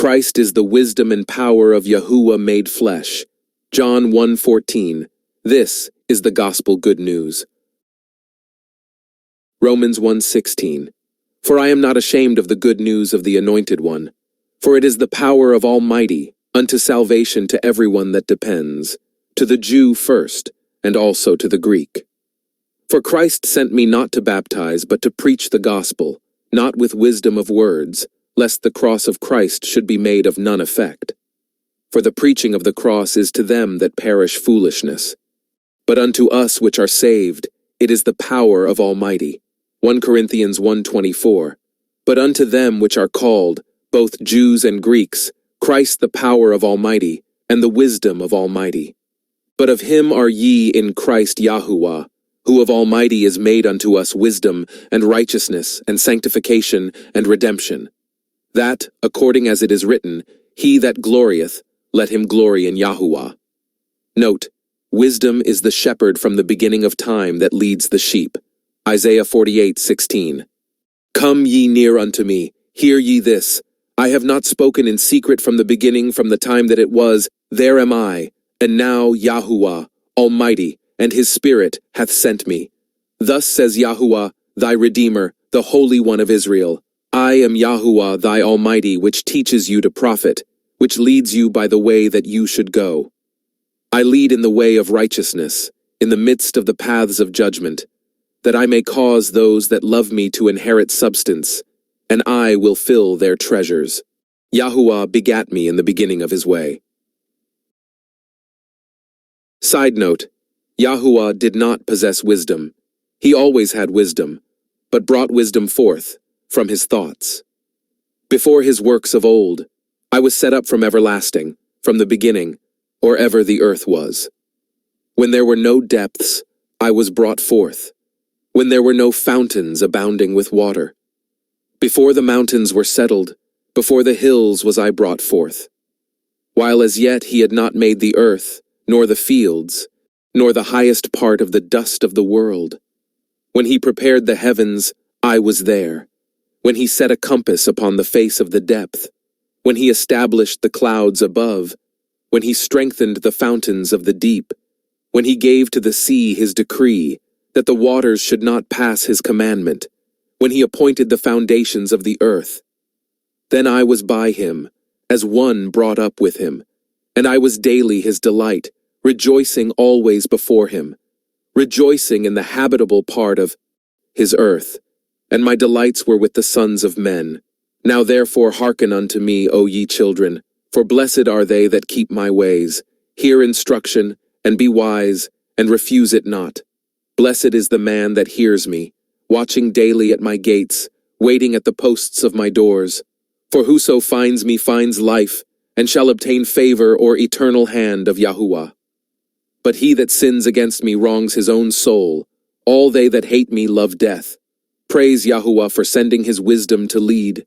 Christ is the wisdom and power of Yahuwah made flesh. John 1:14. This is the gospel good news. Romans 1:16. For I am not ashamed of the good news of the Anointed One, for it is the power of Almighty unto salvation to everyone that depends, to the Jew first, and also to the Greek. For Christ sent me not to baptize, but to preach the gospel, not with wisdom of words, lest the cross of Christ should be made of none effect. For the preaching of the cross is to them that perish foolishness. But unto us which are saved, it is the power of Almighty. 1 Corinthians 1:24. But unto them which are called, both Jews and Greeks, Christ the power of Almighty, and the wisdom of Almighty. But of him are ye in Christ YAHUAH, who of Almighty is made unto us wisdom, and righteousness, and sanctification, and redemption. That, according as it is written, he that glorieth, let him glory in YAHUAH. Note, wisdom is the shepherd from the beginning of time that leads the sheep. Isaiah 48:16. Come ye near unto me, hear ye this. I have not spoken in secret from the beginning, from the time that it was, there am I, and now YAHUAH, Almighty, and his Spirit hath sent me. Thus says YAHUAH, thy Redeemer, the Holy One of Israel, I am YAHUAH thy Almighty, which teaches you to profit, which leads you by the way that you should go. I lead in the way of righteousness, in the midst of the paths of judgment, that I may cause those that love me to inherit substance, and I will fill their treasures. YAHUAH begat me in the beginning of his way. Side note, YAHUAH did not possess wisdom. He always had wisdom, but brought wisdom forth from his thoughts. Before his works of old, I was set up from everlasting, from the beginning, or ever the earth was. When there were no depths, I was brought forth. When there were no fountains abounding with water. Before the mountains were settled, before the hills was I brought forth. While as yet he had not made the earth, nor the fields, nor the highest part of the dust of the world. When he prepared the heavens, I was there. When he set a compass upon the face of the depth. When he established the clouds above. When he strengthened the fountains of the deep. When he gave to the sea his decree, that the waters should not pass his commandment, when he appointed the foundations of the earth. Then I was by him, as one brought up with him, and I was daily his delight, rejoicing always before him, rejoicing in the habitable part of his earth, and my delights were with the sons of men. Now therefore hearken unto me, O ye children, for blessed are they that keep my ways. Hear instruction, and be wise, and refuse it not. Blessed is the man that hears me, watching daily at my gates, waiting at the posts of my doors. For whoso finds me finds life, and shall obtain favor or eternal hand of YAHUAH. But he that sins against me wrongs his own soul. All they that hate me love death. Praise YAHUAH for sending his wisdom to lead.